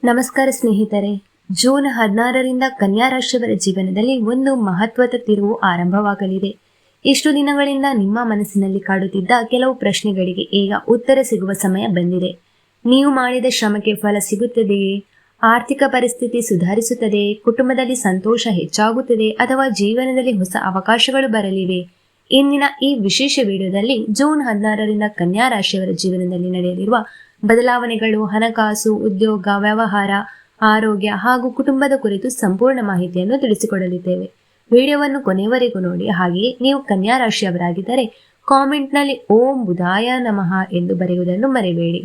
ನಮಸ್ಕಾರ ಸ್ನೇಹಿತರೆ. ಜೂನ್ 16ರಿಂದ ಕನ್ಯಾ ರಾಶಿಯವರ ಜೀವನದಲ್ಲಿ ಒಂದು ಮಹತ್ವದ ತಿರುವು ಆರಂಭವಾಗಲಿದೆ. ಇಷ್ಟು ದಿನಗಳಿಂದ ನಿಮ್ಮ ಮನಸ್ಸಿನಲ್ಲಿ ಕಾಡುತ್ತಿದ್ದ ಕೆಲವು ಪ್ರಶ್ನೆಗಳಿಗೆ ಈಗ ಉತ್ತರ ಸಿಗುವ ಸಮಯ ಬಂದಿದೆ. ನೀವು ಮಾಡಿದ ಶ್ರಮಕ್ಕೆ ಫಲ ಸಿಗುತ್ತದೆಯೇ? ಆರ್ಥಿಕ ಪರಿಸ್ಥಿತಿ ಸುಧಾರಿಸುತ್ತದೆ? ಕುಟುಂಬದಲ್ಲಿ ಸಂತೋಷ ಹೆಚ್ಚಾಗುತ್ತದೆ ಅಥವಾ ಜೀವನದಲ್ಲಿ ಹೊಸ ಅವಕಾಶಗಳು ಬರಲಿವೆ? ಇಂದಿನ ಈ ವಿಶೇಷ ವಿಡಿಯೋದಲ್ಲಿ ಜೂನ್ 16ರಿಂದ ಕನ್ಯಾ ರಾಶಿಯವರ ಜೀವನದಲ್ಲಿ ನಡೆಯಲಿರುವ ಬದಲಾವಣೆಗಳು, ಹಣಕಾಸು, ಉದ್ಯೋಗ, ವ್ಯವಹಾರ, ಆರೋಗ್ಯ ಹಾಗೂ ಕುಟುಂಬದ ಕುರಿತು ಸಂಪೂರ್ಣ ಮಾಹಿತಿಯನ್ನು ತಿಳಿಸಿಕೊಡಲಿದ್ದೇವೆ. ವಿಡಿಯೋವನ್ನು ಕೊನೆಯವರೆಗೂ ನೋಡಿ. ಹಾಗೆಯೇ ನೀವು ಕನ್ಯಾ ರಾಶಿಯವರಾಗಿದ್ದರೆ ಕಾಮೆಂಟ್ನಲ್ಲಿ ಓಂ ಬುಧಾಯ ನಮಃ ಎಂದು ಬರೆಯುವುದನ್ನು ಮರೆಯಬೇಡಿ.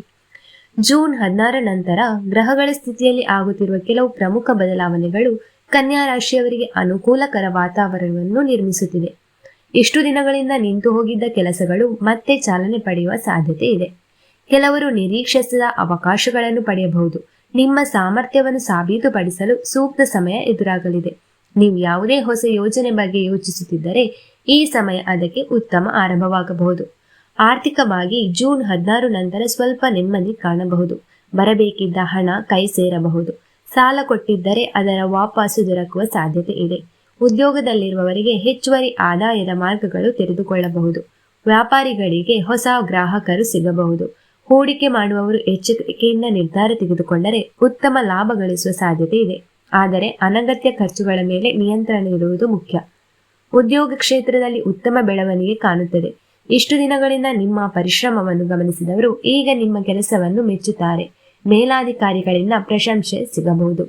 ಜೂನ್ 16 ನಂತರ ಗ್ರಹಗಳ ಸ್ಥಿತಿಯಲ್ಲಿ ಆಗುತ್ತಿರುವ ಕೆಲವು ಪ್ರಮುಖ ಬದಲಾವಣೆಗಳು ಕನ್ಯಾ ರಾಶಿಯವರಿಗೆ ಅನುಕೂಲಕರ ವಾತಾವರಣವನ್ನು ನಿರ್ಮಿಸುತ್ತಿದೆ. ಇಷ್ಟು ದಿನಗಳಿಂದ ನಿಂತು ಹೋಗಿದ್ದ ಕೆಲಸಗಳು ಮತ್ತೆ ಚಾಲನೆ ಪಡೆಯುವ ಸಾಧ್ಯತೆ ಇದೆ. ಕೆಲವರು ನಿರೀಕ್ಷಿಸಿದ ಅವಕಾಶಗಳನ್ನು ಪಡೆಯಬಹುದು. ನಿಮ್ಮ ಸಾಮರ್ಥ್ಯವನ್ನು ಸಾಬೀತುಪಡಿಸಲು ಸೂಕ್ತ ಸಮಯ ಎದುರಾಗಲಿದೆ. ನೀವು ಯಾವುದೇ ಹೊಸ ಯೋಜನೆ ಬಗ್ಗೆ ಯೋಚಿಸುತ್ತಿದ್ದರೆ ಈ ಸಮಯ ಅದಕ್ಕೆ ಉತ್ತಮ ಆರಂಭವಾಗಬಹುದು. ಆರ್ಥಿಕವಾಗಿ ಜೂನ್ 16 ನಂತರ ಸ್ವಲ್ಪ ನೆಮ್ಮದಿ ಕಾಣಬಹುದು. ಬರಬೇಕಿದ್ದ ಹಣ ಕೈ ಸೇರಬಹುದು. ಸಾಲ ಕೊಟ್ಟಿದ್ದರೆ ಅದರ ವಾಪಸ್ಸು ದೊರಕುವ ಸಾಧ್ಯತೆ ಇದೆ. ಉದ್ಯೋಗದಲ್ಲಿರುವವರಿಗೆ ಹೆಚ್ಚುವರಿ ಆದಾಯದ ಮಾರ್ಗಗಳು ತೆರೆದುಕೊಳ್ಳಬಹುದು. ವ್ಯಾಪಾರಿಗಳಿಗೆ ಹೊಸ ಗ್ರಾಹಕರು ಸಿಗಬಹುದು. ಹೂಡಿಕೆ ಮಾಡುವವರು ಎಚ್ಚರಿಕೆಯಿಂದ ನಿರ್ಧಾರ ತೆಗೆದುಕೊಂಡರೆ ಉತ್ತಮ ಲಾಭ ಗಳಿಸುವ ಸಾಧ್ಯತೆ ಇದೆ. ಆದರೆ ಅನಗತ್ಯ ಖರ್ಚುಗಳ ಮೇಲೆ ನಿಯಂತ್ರಣ ಇರುವುದು ಮುಖ್ಯ. ಉದ್ಯೋಗ ಕ್ಷೇತ್ರದಲ್ಲಿ ಉತ್ತಮ ಬೆಳವಣಿಗೆ ಕಾಣುತ್ತದೆ. ಇಷ್ಟು ದಿನಗಳಿಂದ ನಿಮ್ಮ ಪರಿಶ್ರಮವನ್ನು ಗಮನಿಸಿದವರು ಈಗ ನಿಮ್ಮ ಕೆಲಸವನ್ನು ಮೆಚ್ಚುತ್ತಾರೆ. ಮೇಲಾಧಿಕಾರಿಗಳಿಂದ ಪ್ರಶಂಸೆ ಸಿಗಬಹುದು.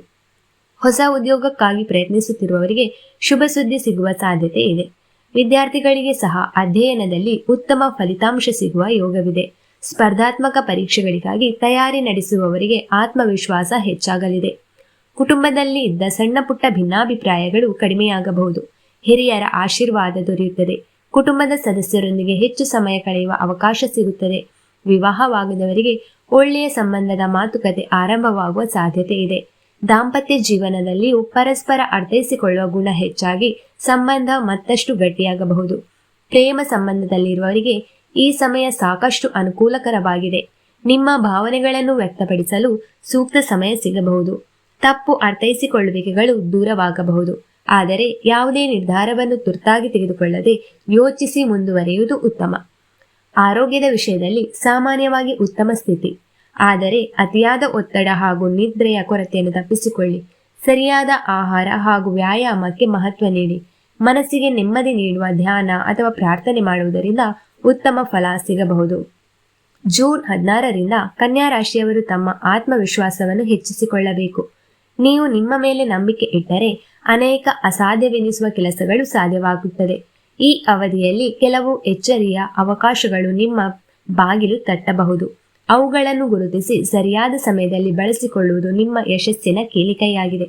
ಹೊಸ ಉದ್ಯೋಗಕ್ಕಾಗಿ ಪ್ರಯತ್ನಿಸುತ್ತಿರುವವರಿಗೆ ಶುಭ ಸುದ್ದಿ ಸಿಗುವ ಸಾಧ್ಯತೆ ಇದೆ. ವಿದ್ಯಾರ್ಥಿಗಳಿಗೆ ಸಹ ಅಧ್ಯಯನದಲ್ಲಿ ಉತ್ತಮ ಫಲಿತಾಂಶ ಸಿಗುವ ಯೋಗವಿದೆ. ಸ್ಪರ್ಧಾತ್ಮಕ ಪರೀಕ್ಷೆಗಳಿಗಾಗಿ ತಯಾರಿ ನಡೆಸುವವರಿಗೆ ಆತ್ಮವಿಶ್ವಾಸ ಹೆಚ್ಚಾಗಲಿದೆ. ಕುಟುಂಬದಲ್ಲಿ ಇದ್ದ ಸಣ್ಣ ಪುಟ್ಟ ಭಿನ್ನಾಭಿಪ್ರಾಯಗಳು ಕಡಿಮೆಯಾಗಬಹುದು. ಹಿರಿಯರ ಆಶೀರ್ವಾದ ದೊರೆಯುತ್ತದೆ. ಕುಟುಂಬದ ಸದಸ್ಯರೊಂದಿಗೆ ಹೆಚ್ಚು ಸಮಯ ಕಳೆಯುವ ಅವಕಾಶ ಸಿಗುತ್ತದೆ. ವಿವಾಹವಾಗದವರಿಗೆ ಒಳ್ಳೆಯ ಸಂಬಂಧದ ಮಾತುಕತೆ ಆರಂಭವಾಗುವ ಸಾಧ್ಯತೆ ಇದೆ. ದಾಂಪತ್ಯ ಜೀವನದಲ್ಲಿಯೂ ಪರಸ್ಪರ ಅರ್ಥೈಸಿಕೊಳ್ಳುವ ಗುಣ ಹೆಚ್ಚಾಗಿ ಸಂಬಂಧ ಮತ್ತಷ್ಟು ಗಟ್ಟಿಯಾಗಬಹುದು. ಪ್ರೇಮ ಸಂಬಂಧದಲ್ಲಿರುವವರಿಗೆ ಈ ಸಮಯ ಸಾಕಷ್ಟು ಅನುಕೂಲಕರವಾಗಿದೆ. ನಿಮ್ಮ ಭಾವನೆಗಳನ್ನು ವ್ಯಕ್ತಪಡಿಸಲು ಸೂಕ್ತ ಸಮಯ ಸಿಗಬಹುದು. ತಪ್ಪು ಅರ್ಥೈಸಿಕೊಳ್ಳುವಿಕೆಗಳು ದೂರವಾಗಬಹುದು. ಆದರೆ ಯಾವುದೇ ನಿರ್ಧಾರವನ್ನು ತುರ್ತಾಗಿ ತೆಗೆದುಕೊಳ್ಳದೆ ಯೋಚಿಸಿ ಮುಂದುವರಿಯುವುದು ಉತ್ತಮ. ಆರೋಗ್ಯದ ವಿಷಯದಲ್ಲಿ ಸಾಮಾನ್ಯವಾಗಿ ಉತ್ತಮ ಸ್ಥಿತಿ. ಆದರೆ ಅತಿಯಾದ ಒತ್ತಡ ಹಾಗೂ ನಿದ್ರೆಯ ಕೊರತೆಯನ್ನು ತಪ್ಪಿಸಿಕೊಳ್ಳಿ. ಸರಿಯಾದ ಆಹಾರ ಹಾಗೂ ವ್ಯಾಯಾಮಕ್ಕೆ ಮಹತ್ವ ನೀಡಿ. ಮನಸ್ಸಿಗೆ ನೆಮ್ಮದಿ ನೀಡುವ ಧ್ಯಾನ ಅಥವಾ ಪ್ರಾರ್ಥನೆ ಮಾಡುವುದರಿಂದ ಉತ್ತಮ ಫಲ ಸಿಗಬಹುದು. ಜೂನ್ 16ರಿಂದ ಕನ್ಯಾ ರಾಶಿಯವರು ತಮ್ಮ ಆತ್ಮವಿಶ್ವಾಸವನ್ನು ಹೆಚ್ಚಿಸಿಕೊಳ್ಳಬೇಕು. ನೀವು ನಿಮ್ಮ ಮೇಲೆ ನಂಬಿಕೆ ಇಟ್ಟರೆ ಅನೇಕ ಅಸಾಧ್ಯವೆನಿಸುವ ಕೆಲಸಗಳು ಸಾಧ್ಯವಾಗುತ್ತದೆ. ಈ ಅವಧಿಯಲ್ಲಿ ಕೆಲವು ಎಚ್ಚರಿಯ ಅವಕಾಶಗಳು ನಿಮ್ಮ ಬಾಗಿಲು ತಟ್ಟಬಹುದು. ಅವುಗಳನ್ನು ಗುರುತಿಸಿ ಸರಿಯಾದ ಸಮಯದಲ್ಲಿ ಬಳಸಿಕೊಳ್ಳುವುದು ನಿಮ್ಮ ಯಶಸ್ಸಿನ ಕೀಲಿಕೈಯಾಗಿದೆ.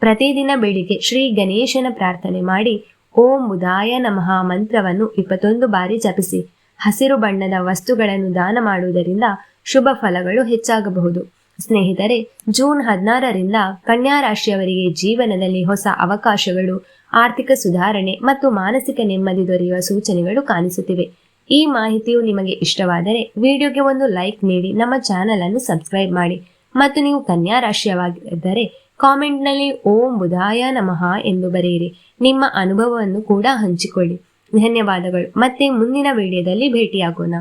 ಪ್ರತಿದಿನ ಬೆಳಿಗ್ಗೆ ಶ್ರೀ ಗಣೇಶನ ಪ್ರಾರ್ಥನೆ ಮಾಡಿ ಓಂ ಬುಧಾಯ ನಮಃ ಮಂತ್ರವನ್ನು 21 ಬಾರಿ ಜಪಿಸಿ. ಹಸಿರು ಬಣ್ಣದ ವಸ್ತುಗಳನ್ನು ದಾನ ಮಾಡುವುದರಿಂದ ಶುಭ ಫಲಗಳು ಹೆಚ್ಚಾಗಬಹುದು. ಸ್ನೇಹಿತರೆ, ಜೂನ್ 16ರಿಂದ ಕನ್ಯಾ ರಾಶಿಯವರಿಗೆ ಜೀವನದಲ್ಲಿ ಹೊಸ ಅವಕಾಶಗಳು, ಆರ್ಥಿಕ ಸುಧಾರಣೆ ಮತ್ತು ಮಾನಸಿಕ ನೆಮ್ಮದಿ ದೊರೆಯುವ ಸೂಚನೆಗಳು ಕಾಣಿಸುತ್ತಿವೆ. ಈ ಮಾಹಿತಿಯು ನಿಮಗೆ ಇಷ್ಟವಾದರೆ ವಿಡಿಯೋಗೆ ಒಂದು ಲೈಕ್ ನೀಡಿ, ನಮ್ಮ ಚಾನೆಲ್ ಅನ್ನು ಸಬ್ಸ್ಕ್ರೈಬ್ ಮಾಡಿ ಮತ್ತು ನೀವು ಕನ್ಯಾ ರಾಶಿಯಾಗಿದ್ದರೆ ಕಾಮೆಂಟ್ನಲ್ಲಿ ಓಂ ಬುಧಾಯ ನಮಃ ಎಂದು ಬರೆಯಿರಿ. ನಿಮ್ಮ ಅನುಭವವನ್ನು ಕೂಡ ಹಂಚಿಕೊಳ್ಳಿ. ಧನ್ಯವಾದಗಳು. ಮತ್ತೆ ಮುಂದಿನ ವಿಡಿಯೋದಲ್ಲಿ ಭೇಟಿಯಾಗೋಣ.